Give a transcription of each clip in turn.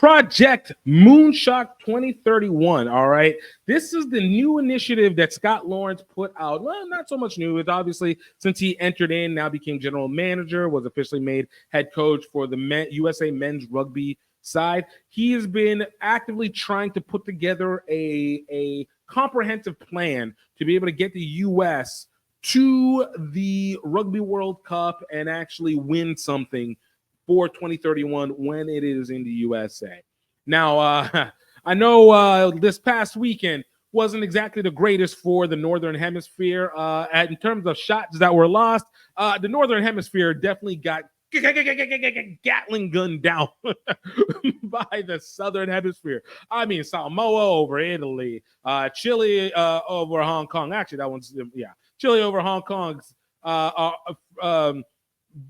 Project Moonshot 2031, all right? This is the new initiative that Scott Lawrence put out. Well, not so much new. It's obviously, since he entered in, now became general manager, was officially made head coach for the USA men's rugby side. He has been actively trying to put together a comprehensive plan to be able to get the U.S. to the Rugby World Cup and actually win something for 2031 when it is in the USA. Now, I know this past weekend wasn't exactly the greatest for the Northern Hemisphere. In terms of shots that were lost, the Northern Hemisphere definitely got Gatling gun down by the Southern Hemisphere. I mean, Samoa over Italy, Chile over Hong Kong. Actually, that one's, Chile over Hong Kong.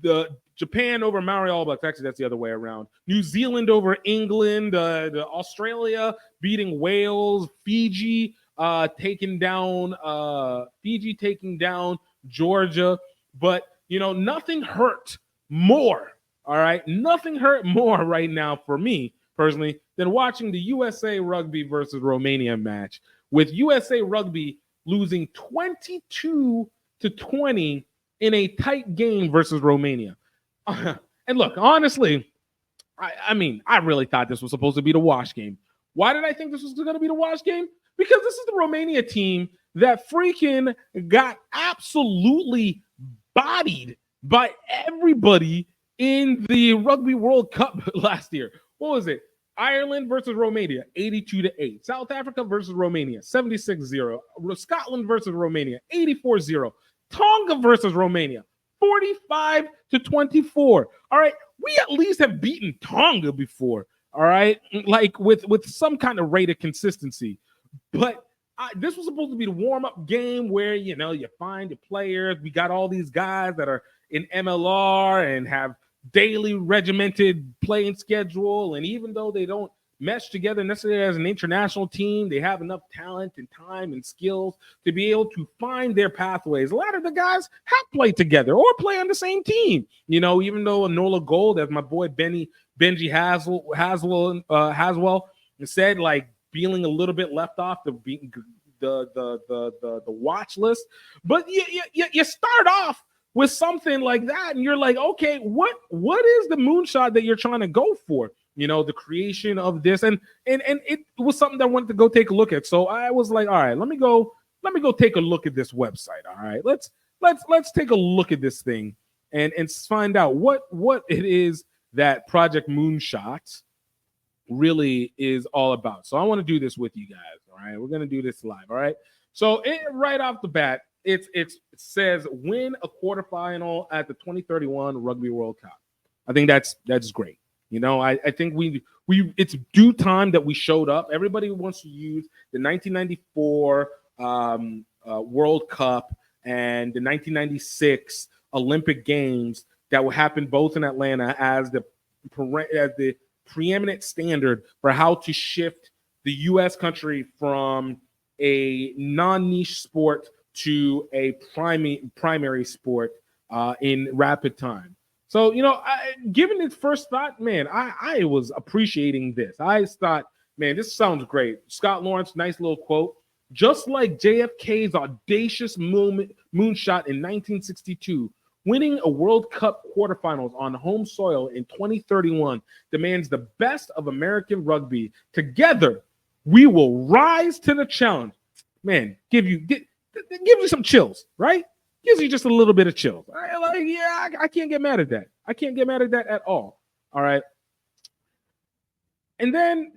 The Japan over Maori All Blacks. Actually, that's the other way around. New Zealand over England. Australia beating Wales. Fiji taking down Georgia. But nothing hurt more. All right, nothing hurt more right now for me personally than watching the USA Rugby versus Romania match, with USA Rugby losing 22-20 in a tight game versus Romania. And look, honestly, I mean, I really thought this was supposed to be the wash game. Why did I think this was going to be the wash game? Because this is the Romania team that freaking got absolutely bodied by everybody in the Rugby World Cup last year. What was it? Ireland versus Romania, 82-8. South Africa versus Romania, 76-0. Scotland versus Romania, 84-0. Tonga versus Romania, 45-24. All right, we at least have beaten Tonga before. All right, like with some kind of rate of consistency. But this was supposed to be the warm-up game where you find your players. We got all these guys that are in MLR and have daily regimented playing schedule, and even though they don't mesh together necessarily as an international team, they have enough talent and time and skills to be able to find their pathways. A lot of the guys have played together or play on the same team. Even though Enola Gold, as my boy Benji Haswell said, like feeling a little bit left off the watch list, but you start off with something like that, and you're like, okay, what is the moonshot that you're trying to go for? The creation of this, and it was something that I wanted to go take a look at. So I was like, all right, let me go take a look at this website. All right, let's take a look at this thing and find out what it is that Project Moonshot really is all about. So I want to do this with you guys. All right, we're gonna do this live. All right, so right off the bat, it says win a quarterfinal at the 2031 Rugby World Cup. I think that's great. I think we it's due time that we showed up. Everybody wants to use the 1994 World Cup and the 1996 Olympic Games that will happen both in Atlanta as the preeminent standard for how to shift the U.S. country from a non-niche sport to a primary sport in rapid time. So, given its first thought, man, I was appreciating this. I thought, man, this sounds great. Scott Lawrence, nice little quote. Just like JFK's audacious moonshot in 1962, winning a World Cup quarterfinals on home soil in 2031 demands the best of American rugby. Together, we will rise to the challenge. Man, gives you some chills, right? Gives you just a little bit of chills. I can't get mad at that. I can't get mad at that at all. All right. And then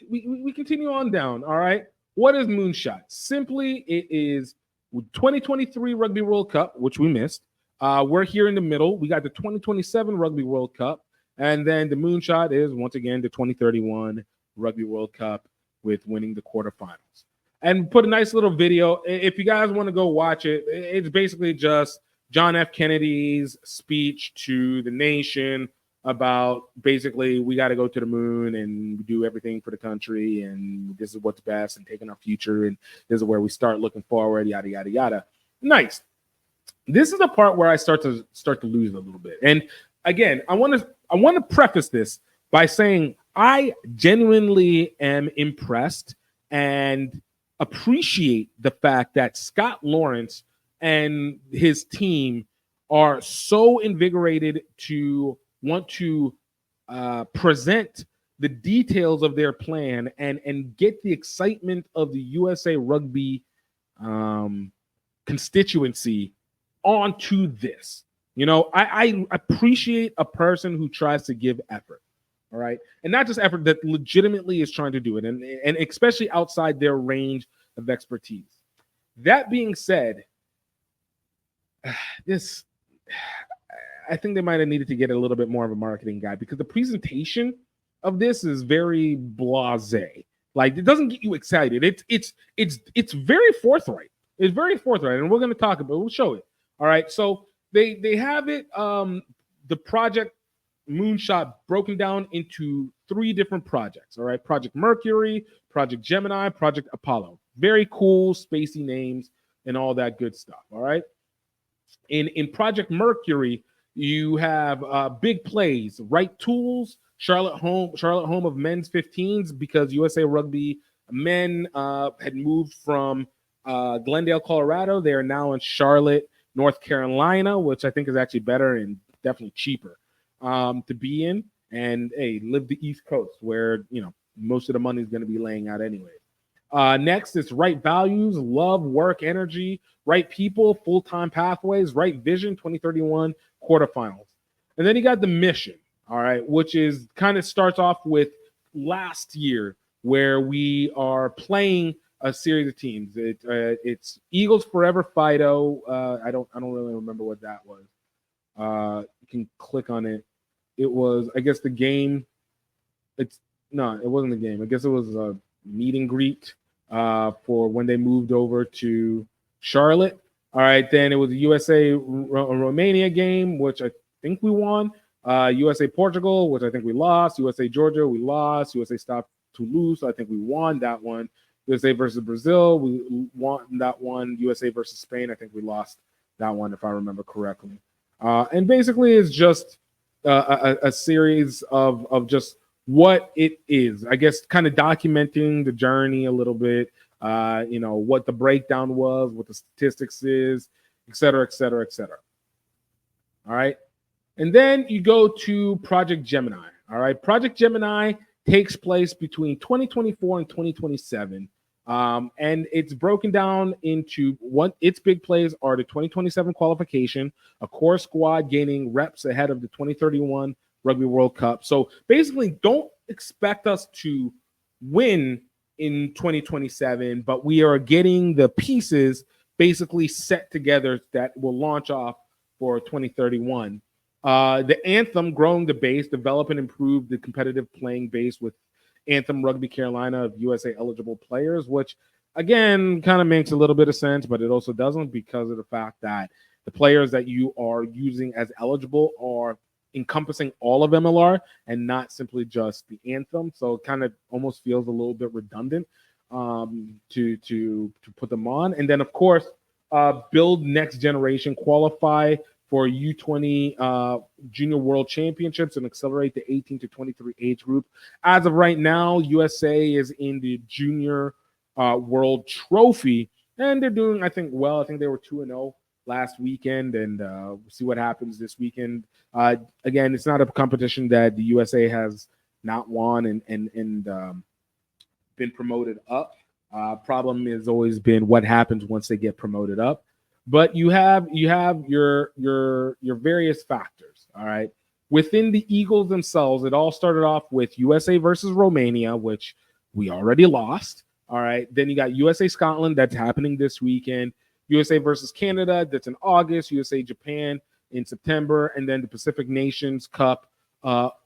we continue on down. All right. What is Moonshot? Simply, it is 2023 Rugby World Cup, which we missed. We're here in the middle. We got the 2027 Rugby World Cup. And then the Moonshot is, once again, the 2031 Rugby World Cup with winning the quarterfinals. And put a nice little video. If you guys want to go watch it, it's basically just John F. Kennedy's speech to the nation about basically we got to go to the moon and do everything for the country, and this is what's best, and taking our future, and this is where we start looking forward, yada yada yada. Nice. This is the part where I start to lose a little bit. And again, I want to preface this by saying I genuinely am impressed and appreciate the fact that Scott Lawrence and his team are so invigorated to want to present the details of their plan and get the excitement of the USA Rugby um, constituency onto this. I appreciate a person who tries to give effort. All right. And not just effort that legitimately is trying to do it, and especially outside their range of expertise. That being said, this I think they might have needed to get a little bit more of a marketing guy, because the presentation of this is very blasé. Like, it doesn't get you excited. It's very forthright. It's very forthright, and we're going to talk about it. We'll show it. All right. So they have it. The project Moonshot broken down into 3 different projects. All right. Project Mercury, Project Gemini, Project Apollo. Very cool, spacey names and all that good stuff. All right. In Project Mercury, you have big plays, right tools, Charlotte home of men's 15s, because USA Rugby men had moved from Glendale, Colorado. They are now in Charlotte, North Carolina, which I think is actually better and definitely cheaper to be in. And hey, live the East Coast, where most of the money is going to be laying out anyway. Next is right values, love, work, energy, right people, full-time pathways, right vision, 2031 quarterfinals. And then you got the mission, all right, which is kind of starts off with last year, where we are playing a series of teams. It's Eagles Forever Fido. I don't really remember what that was. You can click on it. It was, I guess, the game. It wasn't the game. I guess it was a meet and greet for when they moved over to Charlotte. All right, then it was a USA Romania game, which I think we won. USA Portugal, which I think we lost. USA Georgia, we lost. USA stopped Toulouse, I think we won that one. USA versus Brazil, we won that one. USA versus Spain, I think we lost that one, if I remember correctly. And basically, it's just a series of just what it is. I guess kind of documenting the journey a little bit. What the breakdown was, what the statistics is, et cetera, et cetera, et cetera. All right. And then you go to Project Gemini. All right. Project Gemini takes place between 2024 and 2027. And it's broken down into what its big plays are: the 2027 qualification, a core squad gaining reps ahead of the 2031 Rugby World Cup. So basically, don't expect us to win in 2027, but we are getting the pieces basically set together that will launch off for 2031. The Anthem, growing the base, develop and improve the competitive playing base with Anthem Rugby Carolina of USA eligible players, which again kind of makes a little bit of sense, but it also doesn't, because of the fact that the players that you are using as eligible are encompassing all of MLR and not simply just the Anthem. So it kind of almost feels a little bit redundant to put them on. And then, of course, build next generation, qualify for U20 Junior World Championships, and accelerate the 18 to 23 age group. As of right now, USA is in the Junior World Trophy, and they're doing, I think, well. I think they were 2-0 last weekend, and we'll see what happens this weekend. Again, it's not a competition that the USA has not won and been promoted up. Problem has always been what happens once they get promoted up. But you have your various factors. All right. Within the Eagles themselves, it all started off with USA versus Romania, which we already lost. All right. Then you got USA Scotland, that's happening this weekend. USA versus Canada, that's in August. USA Japan in September, and then the Pacific Nations Cup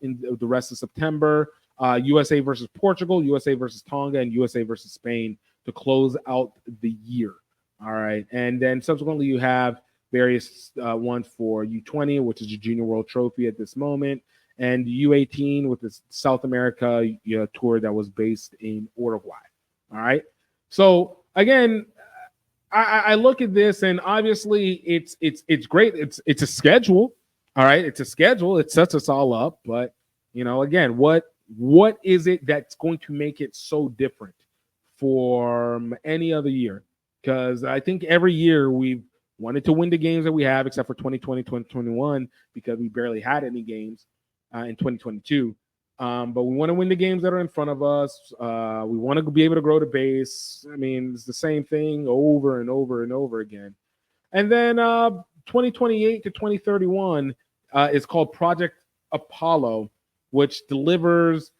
in the rest of September. USA versus Portugal, USA versus Tonga, and USA versus Spain to close out the year. All right. And then subsequently, you have various ones for U20, which is a Junior World Trophy at this moment, and U18 with the South America tour that was based in Uruguay. All right. So again, I look at this, and obviously it's great. It's a schedule. All right. It's a schedule. It sets us all up. But again, what what is it that's going to make it so different from any other year? Because I think every year we've wanted to win the games that we have, except for 2020, 2021, because we barely had any games in 2022. But we want to win the games that are in front of us. We want to be able to grow the base. I mean, it's the same thing over and over and over again. And then 2028 to 2031 is called Project Apollo, which delivers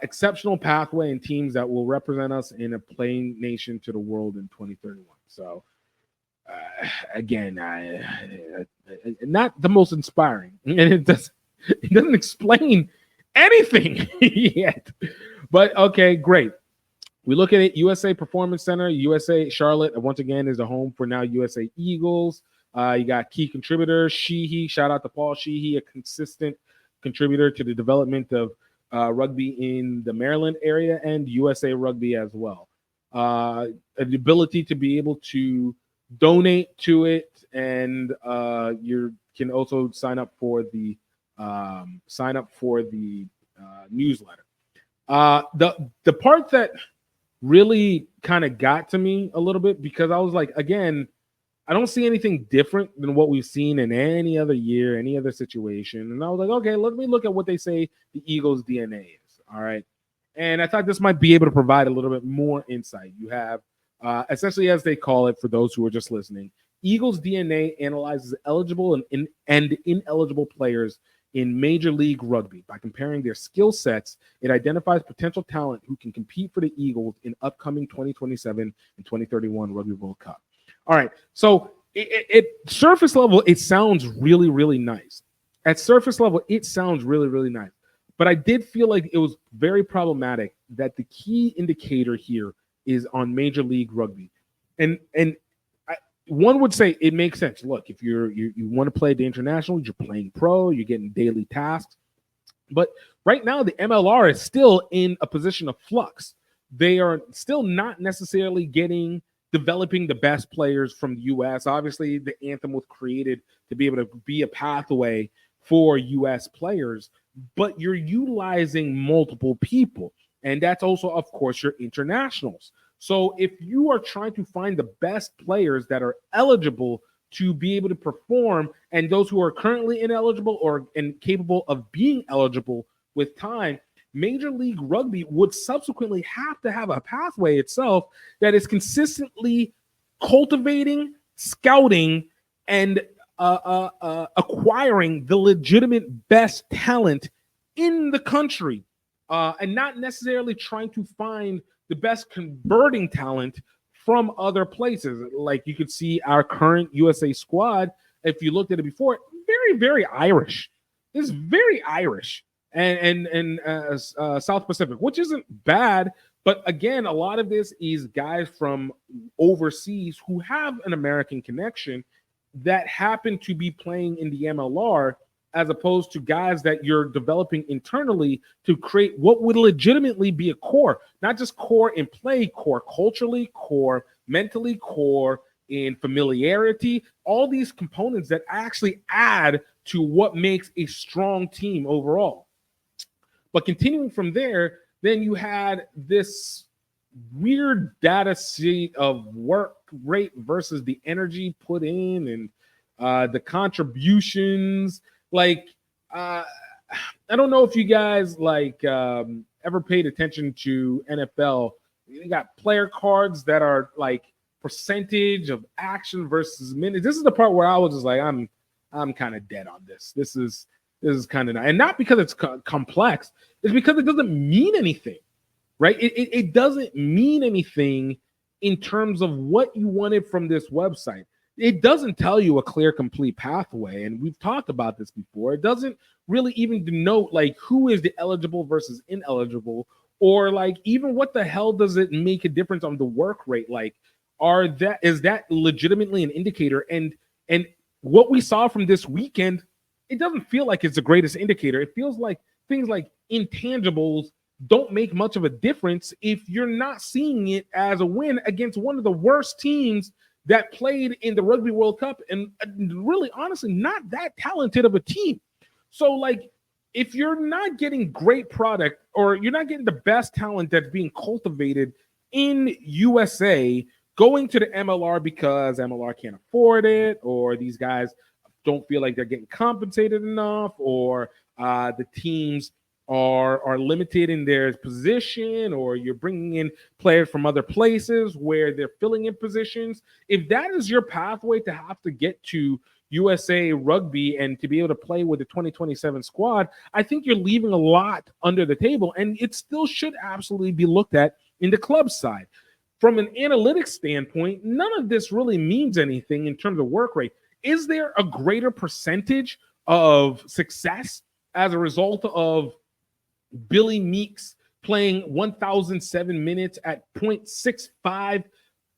exceptional pathway and teams that will represent us in a playing nation to the world in 2031. So, again, not the most inspiring, and it doesn't explain anything yet. But okay, great. We look at it. USA Performance Center, USA Charlotte, once again, is the home for now USA Eagles. You got key contributors, Sheehy. Shout out to Paul Sheehy, a consistent contributor to the development of rugby in the Maryland area and USA Rugby as well. The ability to be able to donate to it, and you can also sign up for the newsletter. The part that really kind of got to me a little bit, because I was like, again, I don't see anything different than what we've seen in any other year, any other situation. And I was like, okay, let me look at what they say the Eagles' DNA is. All right. And I thought this might be able to provide a little bit more insight. You have, essentially, as they call it, for those who are just listening, Eagles' DNA analyzes eligible and ineligible players in Major League Rugby. By comparing their skill sets, it identifies potential talent who can compete for the Eagles in upcoming 2027 and 2031 Rugby World Cup. All right, so it surface level, it sounds really, really nice. At surface level, it sounds really, really nice. But I did feel like it was very problematic that the key indicator here is on Major League Rugby. And one would say it makes sense. Look, if you want to play the international, you're playing pro, you're getting daily tasks. But right now, the MLR is still in a position of flux. They are still not necessarily developing the best players from the U.S. Obviously, the anthem was created to be able to be a pathway for U.S. players, but you're utilizing multiple people. And that's also, of course, your internationals. So if you are trying to find the best players that are eligible to be able to perform, and those who are currently ineligible or incapable of being eligible with time, Major League Rugby would subsequently have to have a pathway itself that is consistently cultivating, scouting, and acquiring the legitimate best talent in the country, and not necessarily trying to find the best converting talent from other places. Like you could see our current USA squad, if you looked at it before, very, very Irish. It's very Irish and South Pacific, which isn't bad. But again, a lot of this is guys from overseas who have an American connection that happen to be playing in the MLR, as opposed to guys that you're developing internally to create what would legitimately be a core, not just core in play, core culturally, core mentally, core in familiarity, all these components that actually add to what makes a strong team overall. But continuing from there, then you had this weird data sheet of work rate versus the energy put in and the contributions. Like, I don't know if you guys ever paid attention to NFL. You got player cards that are like percentage of action versus minutes. This is the part where I was just like, I'm kind of dead on this. This is kind of, and not because it's complex. It's because it doesn't mean anything, right? It doesn't mean anything in terms of what you wanted from this website. It doesn't tell you a clear, complete pathway. And we've talked about this before. It doesn't really even denote like who is the eligible versus ineligible, or like even what the hell does it make a difference on the work rate? Like, is that legitimately an indicator? And what we saw from this weekend, it doesn't feel like it's the greatest indicator. It feels like things like intangibles don't make much of a difference if you're not seeing it as a win against one of the worst teams that played in the Rugby World Cup, and really, honestly, not that talented of a team. So, like, if you're not getting great product or you're not getting the best talent that's being cultivated in USA, going to the MLR because MLR can't afford it, or these guys don't feel like they're getting compensated enough, or the teams are limited in their position, or you're bringing in players from other places where they're filling in positions. If that is your pathway to have to get to USA Rugby and to be able to play with the 2027 squad, I think you're leaving a lot under the table, and it still should absolutely be looked at in the club side. From an analytics standpoint, none of this really means anything in terms of work rate. Is there a greater percentage of success as a result of Billy Meeks playing 1,007 minutes at 0.65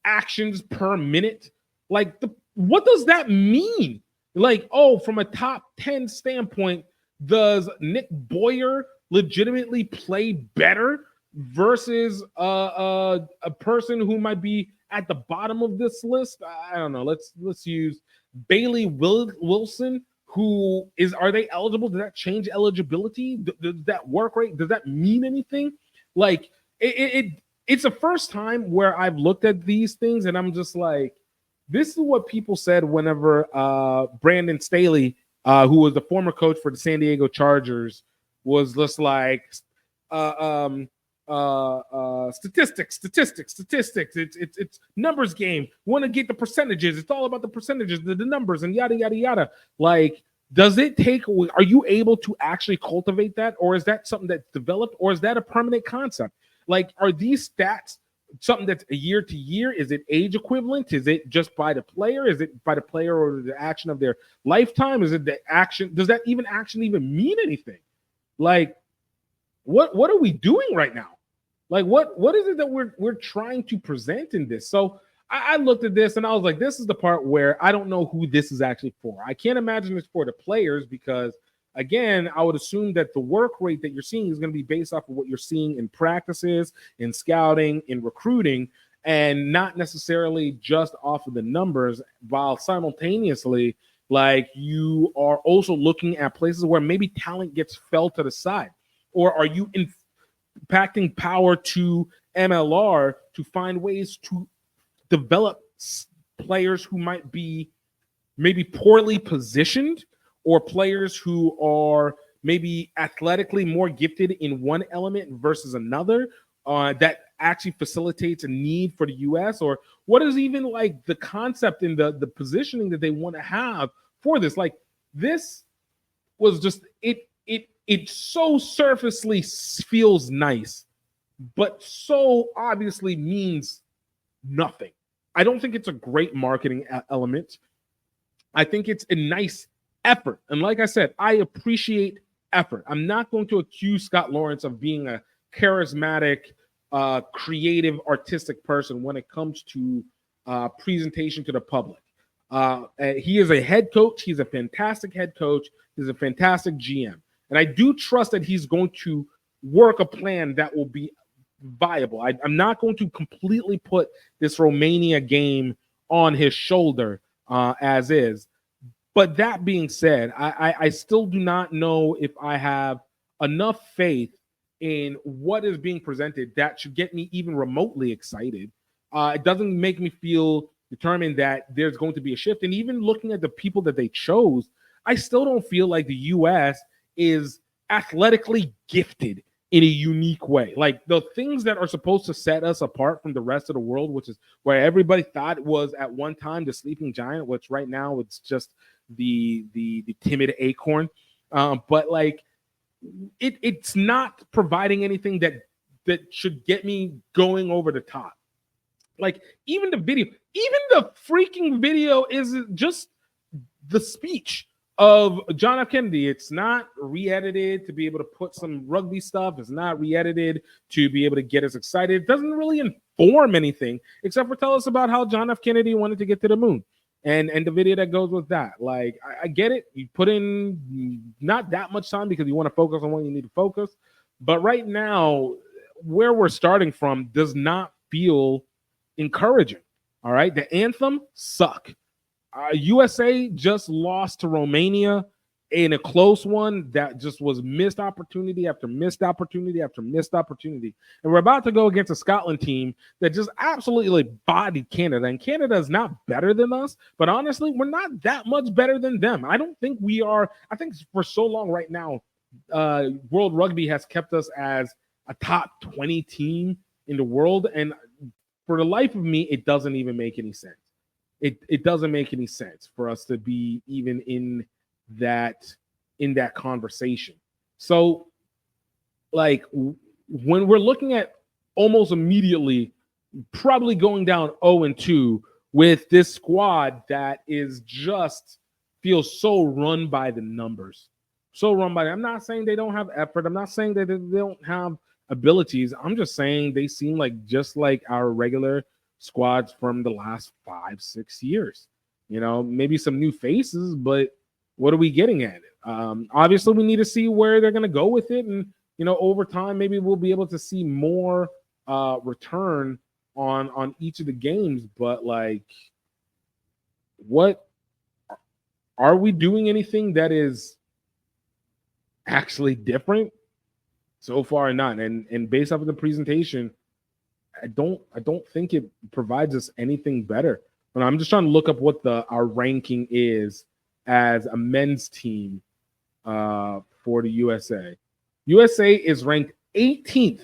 actions per minute? Like, what does that mean? Like, oh, from a top 10 standpoint, does Nick Boyer legitimately play better versus a person who might be at the bottom of this list? I don't know. Let's use Bailey Wilson. Who is? Are they eligible? Does that change eligibility? Does that work rate? Does that mean anything? Like, it's the first time where I've looked at these things and I'm just like, this is what people said whenever Brandon Staley, who was the former coach for the San Diego Chargers, was just like, statistics. It's numbers game. Want to get the percentages. It's all about the percentages, the numbers, and yada yada yada. Like, does it take? Are you able to actually cultivate that, or is that something that's developed, or is that a permanent concept? Like, are these stats something that's a year to year? Is it age equivalent? Is it just by the player? Is it by the player or the action of their lifetime? Is it the action? Does that even mean anything? Like, what are we doing right now? Like, what is it that we're trying to present in this? So I looked at this and I was like, this is the part where I don't know who this is actually for. I can't imagine it's for the players because, again, I would assume that the work rate that you're seeing is going to be based off of what you're seeing in practices, in scouting, in recruiting, and not necessarily just off of the numbers, while simultaneously, like, you are also looking at places where maybe talent gets fell to the side. Or are you impacting power to MLR to find ways to develop players who might be maybe poorly positioned, or players who are maybe athletically more gifted in one element versus another, that actually facilitates a need for the U.S.? Or what is even like the concept and the positioning that they want to have for this? Like, this was just it so surfacely feels nice, but so obviously means nothing. I don't think it's a great marketing element. I think it's a nice effort. And like I said, I appreciate effort. I'm not going to accuse Scott Lawrence of being a charismatic, creative, artistic person when it comes to presentation to the public. He is a head coach. He's a fantastic head coach. He's a fantastic GM. And I do trust that he's going to work a plan that will be viable. I'm not going to completely put this Romania game on his shoulder as is. But that being said, I still do not know if I have enough faith in what is being presented that should get me even remotely excited. It doesn't make me feel determined that there's going to be a shift. And even looking at the people that they chose, I still don't feel like the U.S. is athletically gifted in a unique way. Like, the things that are supposed to set us apart from the rest of the world, which is where everybody thought was at one time the sleeping giant, which right now it's just the timid acorn. But like, it's not providing anything that should get me going over the top. Like, even the freaking video is just the speech of John F. Kennedy. It's not re-edited to be able to put some rugby stuff. It's not re-edited to be able to get us excited. It doesn't really inform anything except for tell us about how John F. Kennedy wanted to get to the moon. And the video that goes with that. Like, I get it. You put in not that much time because you want to focus on what you need to focus. But right now, where we're starting from does not feel encouraging. All right. The anthem suck. USA just lost to Romania. in a close one that just was missed opportunity after missed opportunity after missed opportunity. And we're about to go against a Scotland team that just absolutely like bodied Canada. And Canada is not better than us, but honestly, we're not that much better than them. I don't think we are. I think for so long right now, World Rugby has kept us as a top 20 team in the world. And for the life of me, it doesn't even make any sense. It doesn't make any sense for us to be even in that conversation. So like when we're looking at almost immediately probably going down 0-2 with this squad that is just feels so run by the numbers, so run by. I'm not saying they don't have effort. I'm not saying that they don't have abilities. I'm just saying they seem like just like our regular squads from the last 5-6 years. You know, maybe some new faces, but what are we getting at it? Obviously, we need to see where they're going to go with it, and you know, over time, maybe we'll be able to see more return on each of the games. But like, what are we doing? Anything that is actually different? So far, not. And based off of the presentation, I don't think it provides us anything better. But I'm just trying to look up what our ranking is as a men's team for the USA. USA is ranked 18th,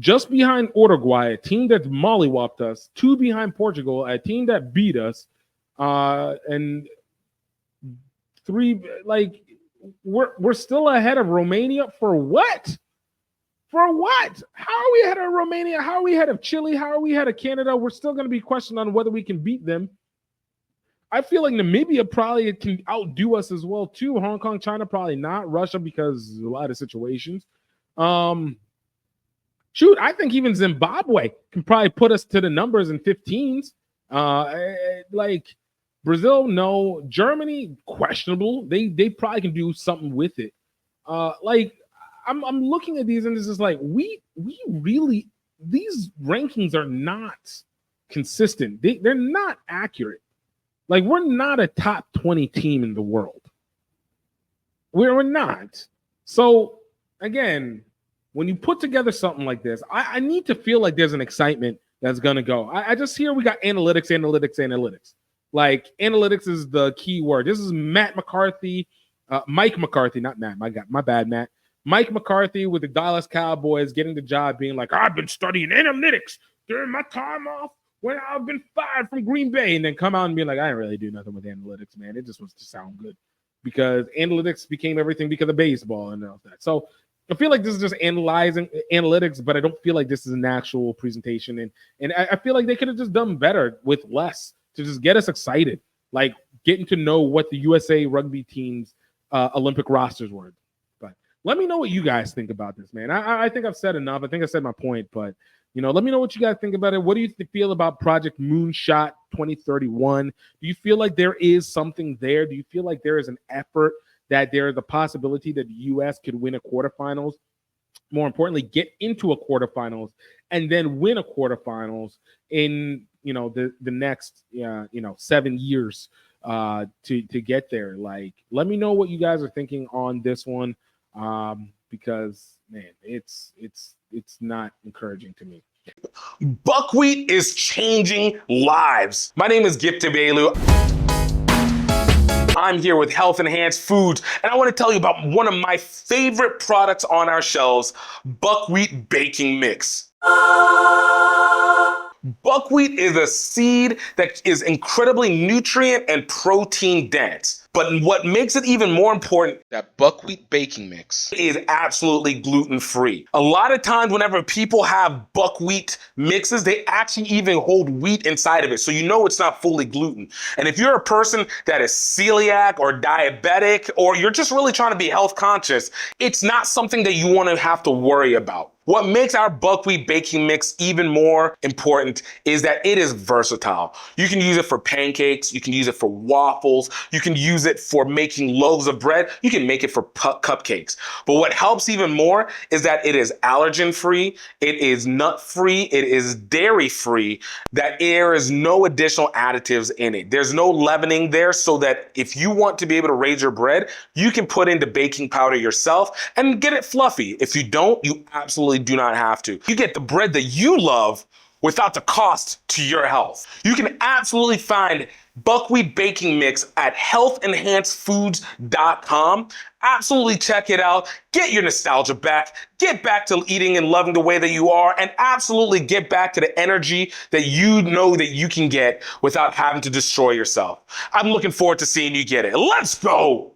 just behind Uruguay, a team that mollywopped us, 2 behind Portugal, a team that beat us, and 3 like we're still ahead of Romania for what? For what? How are we ahead of Romania? How are we ahead of Chile? How are we ahead of Canada? We're still going to be questioned on whether we can beat them. I feel like Namibia probably can outdo us as well, too. Hong Kong, China, probably not. Russia, because a lot of situations. Shoot, I think even Zimbabwe can probably put us to the numbers in 15s. Like Brazil, no. Germany, questionable. They probably can do something with it. Like I'm looking at these and it's just like we really, these rankings are not consistent. They're not accurate. Like, we're not a top 20 team in the world. We're not. So, again, when you put together something like this, I need to feel like there's an excitement that's going to go. I just hear we got analytics. Like, analytics is the key word. This is Mike McCarthy, not Matt. My bad, Matt. Mike McCarthy with the Dallas Cowboys getting the job being like, I've been studying analytics during my time off when I've been fired from Green Bay, and then come out and be like, I didn't really do nothing with analytics, man. It just was to sound good because analytics became everything because of baseball and all that. So I feel like this is just analyzing analytics, but I don't feel like this is an actual presentation. And I feel like they could have just done better with less to just get us excited, like getting to know what the USA rugby team's Olympic rosters were. But let me know what you guys think about this, man. I think I've said enough. I think I said my point, but you know, let me know what you guys think about it. What do you feel about Project Moonshot 2031? Do you feel like there is something there? Do you feel like there is an effort, that there is a possibility that the U.S. could win a quarterfinals? More importantly, get into a quarterfinals and then win a quarterfinals in, you know, the next 7 years to get there. Like, let me know what you guys are thinking on this one, because man, it's not encouraging to me. Buckwheat is changing lives. My name is GiftTime. I'm here with Health Enhanced Foods, and I want to tell you about one of my favorite products on our shelves, buckwheat baking mix. Buckwheat is a seed that is incredibly nutrient and protein dense. But what makes it even more important, that buckwheat baking mix is absolutely gluten-free. A lot of times whenever people have buckwheat mixes, they actually even hold wheat inside of it. So you know it's not fully gluten. And if you're a person that is celiac or diabetic, or you're just really trying to be health conscious, it's not something that you want to have to worry about. What makes our buckwheat baking mix even more important is that it is versatile. You can use it for pancakes, you can use it for waffles, you can use use it for making loaves of bread, you can make it for cupcakes. But what helps even more is that it is allergen free, it is nut free, it is dairy free, that there is no additional additives in it. There's no leavening there, so that if you want to be able to raise your bread, you can put in the baking powder yourself and get it fluffy. If you don't, you absolutely do not have to. You get the bread that you love without the cost to your health. You can absolutely find buckwheat baking mix at healthenhancedfoods.com. Absolutely check it out. Get your nostalgia back. Get back to eating and loving the way that you are, and absolutely get back to the energy that you know that you can get without having to destroy yourself. I'm looking forward to seeing you get it. Let's go.